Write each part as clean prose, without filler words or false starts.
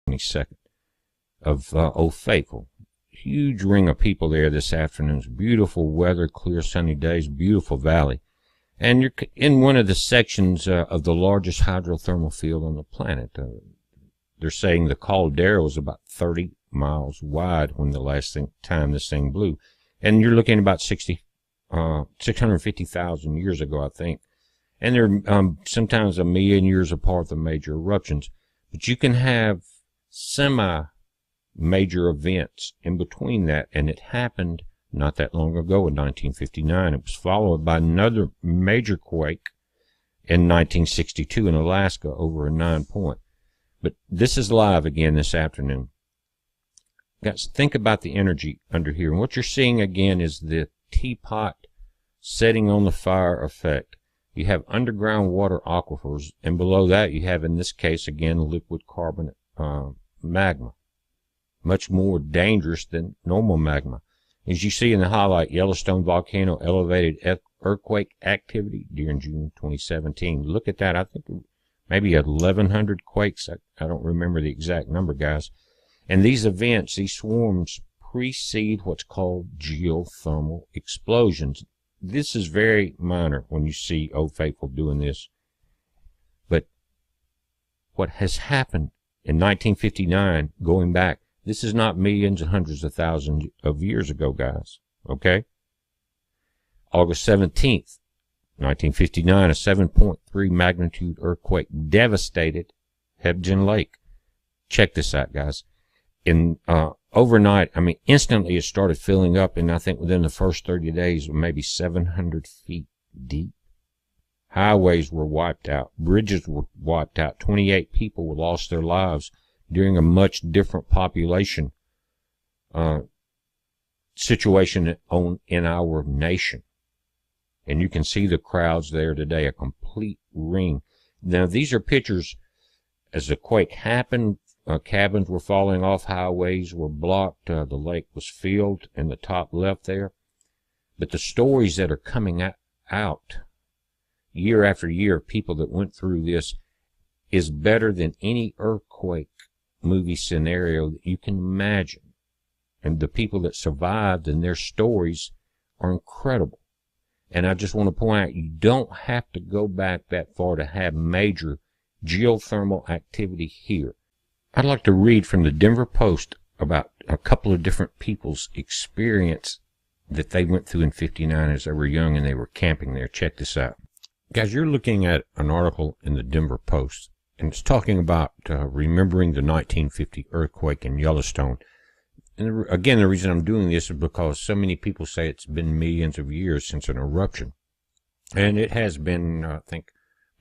22nd of Old Faithful. Huge ring of people there this afternoon. Beautiful weather, clear sunny days, beautiful valley. And you're in one of the sections of the largest hydrothermal field on the planet. They're saying the caldera was about 30 miles wide when the last time this thing blew. And you're looking about 650,000 years ago, I think. And they're sometimes 1 million years apart, the major eruptions. But you can have semi-major events in between that, and it happened not that long ago in 1959. It was followed by another major quake in 1962 in Alaska over a 9-point. But this is live again this afternoon. Guys, think about the energy under here. And what you're seeing again is the teapot setting on the fire effect. You have underground water aquifers, and below that you have, in this case, again, liquid carbonate magma. Much more dangerous than normal magma. As you see in the highlight, Yellowstone volcano elevated earthquake activity during June 2017. Look at that. I think maybe 1,100 quakes. I don't remember the exact number, guys. And these events, these swarms, precede what's called geothermal explosions. This is very minor when you see Old Faithful doing this. But what has happened in 1959, going back, this is not millions and hundreds of thousands of years ago, guys. Okay? August 17th, 1959, a 7.3 magnitude earthquake devastated Hebgen Lake. Check this out, guys. In overnight, I mean, instantly it started filling up, and I think within the first 30 days, maybe 700 feet deep. Highways were wiped out. Bridges were wiped out. 28 people lost their lives during a much different population situation in our nation. And you can see the crowds there today, a complete ring. Now, these are pictures as the quake happened. Cabins were falling off, highways were blocked, the lake was filled in the top left there. But the stories that are coming out year after year of people that went through this is better than any earthquake movie scenario that you can imagine. And the people that survived and their stories are incredible. And I just want to point out, you don't have to go back that far to have major geothermal activity here. I'd like to read from the Denver Post about a couple of different people's experience that they went through in '59 as they were young and they were camping there. Check this out. Guys, you're looking at an article in the Denver Post, and it's talking about remembering the 1950 earthquake in Yellowstone. And again, the reason I'm doing this is because so many people say it's been millions of years since an eruption. And it has been, I think,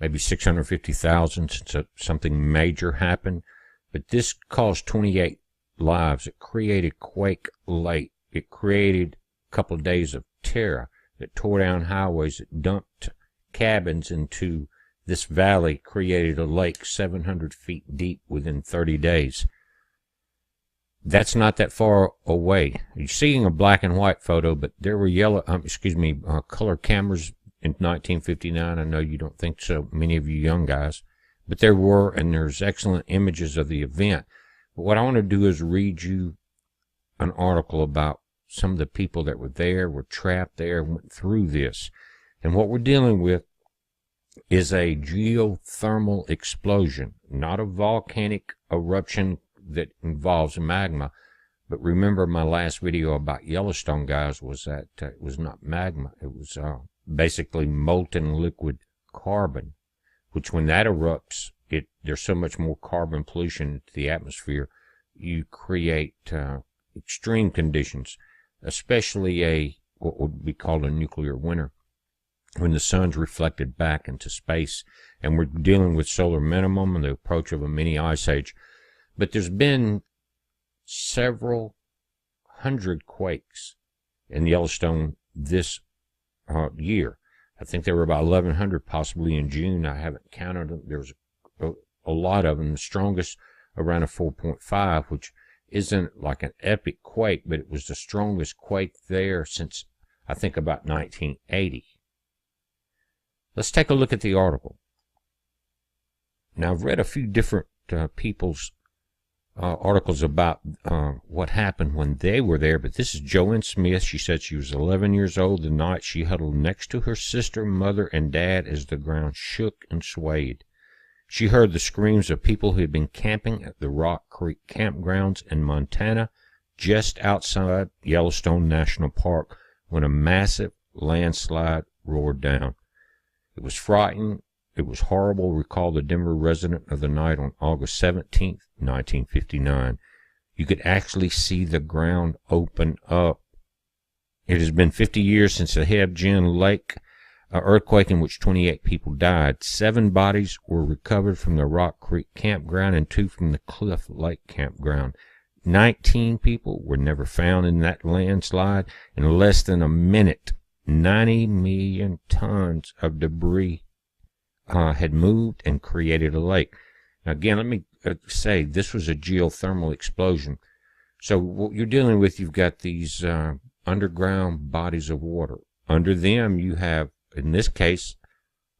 maybe 650,000 since something major happened. But this caused 28 lives. It created Quake Lake. It created a couple of days of terror. It tore down highways. It dumped cabins into this valley, created a lake 700 feet deep within 30 days. That's not that far away. You're seeing a black and white photo, but there were color cameras in 1959. I know you don't think so, many of you young guys. But there were, and there's excellent images of the event. But what I want to do is read you an article about some of the people that were there, were trapped there, went through this. And what we're dealing with is a geothermal explosion, not a volcanic eruption that involves magma. But remember my last video about Yellowstone, guys, was that it was not magma. It was basically molten liquid carbon, which when that erupts, there's so much more carbon pollution into the atmosphere, you create extreme conditions, especially what would be called a nuclear winter, when the sun's reflected back into space, and we're dealing with solar minimum and the approach of a mini ice age. But there's been several hundred quakes in Yellowstone this year. I think there were about 1,100 possibly in June. I haven't counted them. There was a lot of them. The strongest around a 4.5, which isn't like an epic quake, but it was the strongest quake there since, I think, about 1980. Let's take a look at the article. Now, I've read a few different people's articles about what happened when they were there, but this is Joanne Smith. She said she was 11 years old the night she huddled next to her sister, mother, and dad as the ground shook and swayed. She heard the screams of people who had been camping at the Rock Creek campgrounds in Montana, just outside Yellowstone National Park, when a massive landslide roared down. It was frightening. It was horrible, recalled the Denver resident of the night on August 17th, 1959. You could actually see the ground open up. It has been 50 years since the Hebgen Lake earthquake in which 28 people died. 7 bodies were recovered from the Rock Creek campground and 2 from the Cliff Lake campground. 19 people were never found in that landslide. In less than a minute, 90 million tons of debris had moved and created a lake. Now again, let me say, this was a geothermal explosion. So what you're dealing with, you've got these underground bodies of water. Under them, you have, in this case,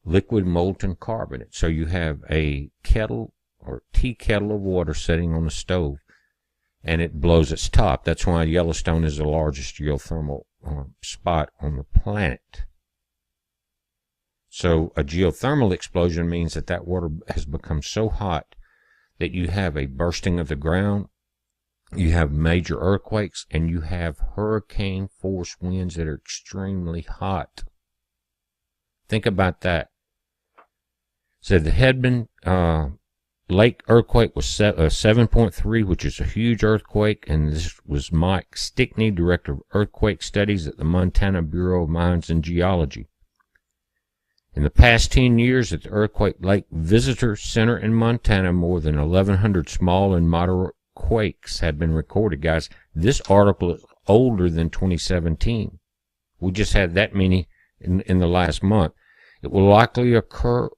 liquid molten carbonate. So you have a kettle or tea kettle of water sitting on the stove, and it blows its top. That's why Yellowstone is the largest geothermal spot on the planet. So a geothermal explosion means that that water has become so hot that you have a bursting of the ground, you have major earthquakes, and you have hurricane force winds that are extremely hot. Think about that. So the Hebgen Lake earthquake was 7.3, which is a huge earthquake, and this was Mike Stickney, Director of Earthquake Studies at the Montana Bureau of Mines and Geology. In the past 10 years at the Earthquake Lake Visitor Center in Montana, more than 1,100 small and moderate quakes have been recorded. Guys, this article is older than 2017. We just had that many in the last month. It will likely occur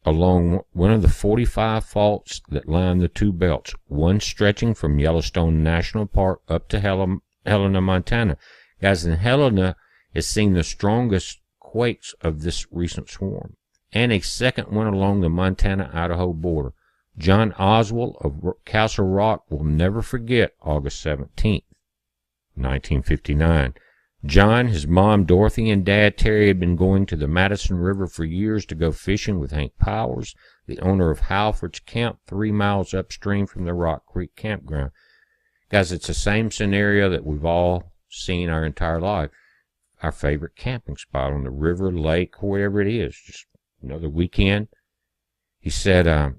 along one of the 45 faults that line the two belts, one stretching from Yellowstone National Park up to Helena, Montana. Guys, and Helena has seen the strongest quakes of this recent swarm, and a second one along the Montana-Idaho border. John Oswald of Castle Rock will never forget August 17th, 1959. John, his mom Dorothy, and dad Terry had been going to the Madison River for years to go fishing with Hank Powers, the owner of Halford's Camp, 3 miles upstream from the Rock Creek campground. Guys, it's the same scenario that we've all seen our entire life. Our favorite camping spot on the river, lake, wherever it is. Just another weekend. He said,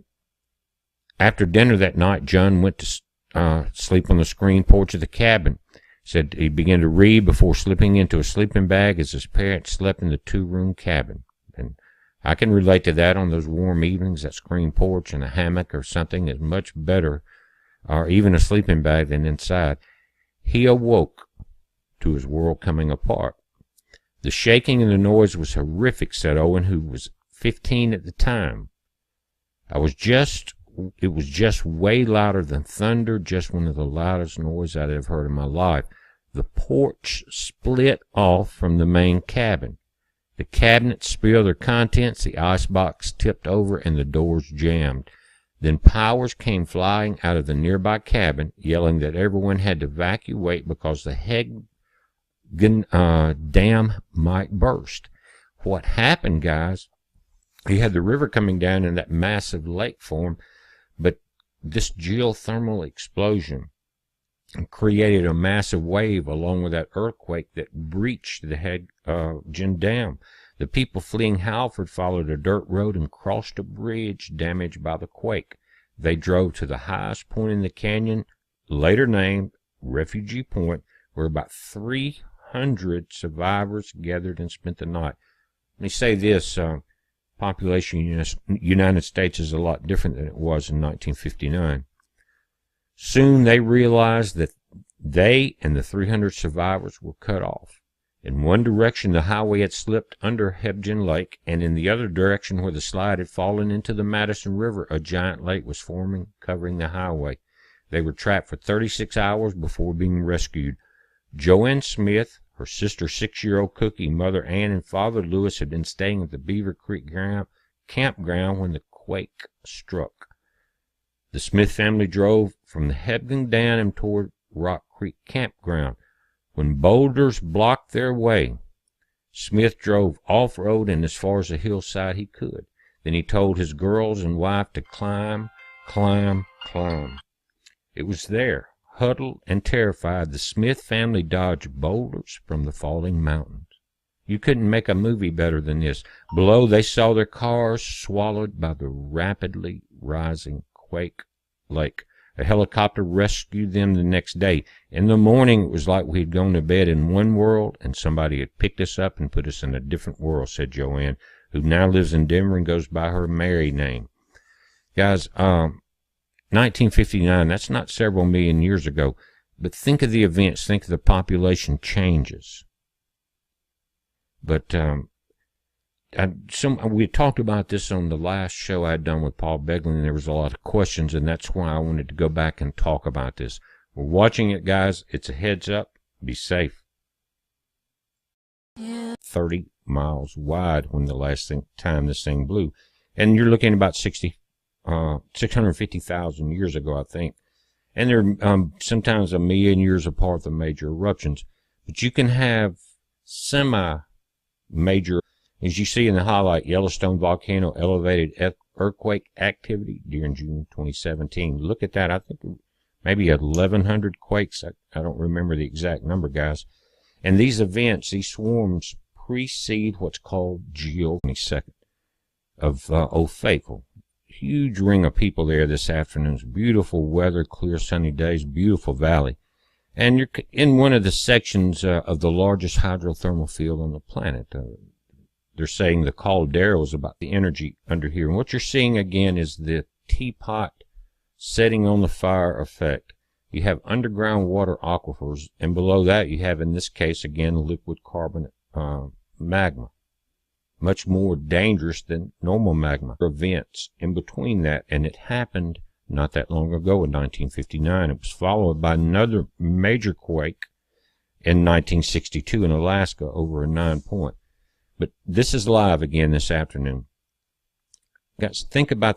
after dinner that night, John went to sleep on the screen porch of the cabin. Said he began to read before slipping into a sleeping bag as his parents slept in the 2-room cabin. And I can relate to that on those warm evenings. That screen porch and a hammock or something is much better, or even a sleeping bag, than inside. He awoke to his world coming apart. The shaking and the noise was horrific, said Owen, who was 15 at the time. It was just way louder than thunder, just one of the loudest noises I'd ever heard in my life. The porch split off from the main cabin. The cabinets spilled their contents, the icebox tipped over, and the doors jammed. Then Powers came flying out of the nearby cabin, yelling that everyone had to evacuate because the dam might burst. What happened, guys? You had the river coming down in that massive lake form, but this geothermal explosion created a massive wave along with that earthquake that breached the Hebgen Dam. The people fleeing Halford followed a dirt road and crossed a bridge damaged by the quake. They drove to the highest point in the canyon, later named Refugee Point, where about 300 survivors gathered and spent the night. Let me say this, population in the United States is a lot different than it was in 1959. Soon they realized that they and the 300 survivors were cut off. In one direction, the highway had slipped under Hebgen Lake, and in the other direction, where the slide had fallen into the Madison River, a giant lake was forming, covering the highway. They were trapped for 36 hours before being rescued. Joanne Smith, her sister 6-year-old Cookie, mother Ann, and father Lewis had been staying at the Beaver Creek campground when the quake struck. The Smith family drove from the Hebgen Dam toward Rock Creek Campground. When boulders blocked their way, Smith drove off-road and as far as the hillside he could. Then he told his girls and wife to climb, climb, climb. It was there, huddled and terrified, the Smith family dodged boulders from the falling mountains. You couldn't make a movie better than this. Below, they saw their cars swallowed by the rapidly rising Quake Lake. A helicopter rescued them the next day. In the morning, it was like we had gone to bed in one world and somebody had picked us up and put us in a different world, said Joanne, who now lives in Denver and goes by her married name. Guys, 1959, that's not several million years ago, but think of the events, think of the population changes. But we had talked about this on the last show I had done with Paul Begley, and there was a lot of questions, and that's why I wanted to go back and talk about this. We're watching it, guys. It's a heads up. Be safe. 30 miles wide when the last time this thing blew. And you're looking about 650,000 years ago, I think. And they're sometimes a million years apart, the major eruptions. But you can have semi-major, as you see in the highlight, Yellowstone volcano elevated earthquake activity during June 2017. Look at that. I think maybe 1,100 quakes. I don't remember the exact number, guys. And these events, these swarms, precede what's called Geo-22nd of Old Faithful. Huge ring of people there this afternoon. Beautiful weather, clear sunny days, beautiful valley. And you're in one of the sections of the largest hydrothermal field on the planet. They're saying the caldera was about the energy under here. And what you're seeing again is the teapot setting on the fire effect. You have underground water aquifers, and below that you have, in this case, again, liquid carbonate magma. Much more dangerous than normal magma. Events in between that, and it happened not that long ago in 1959. It was followed by another major quake in 1962 in Alaska over a 9 point. But this is live again this afternoon. Guys, think about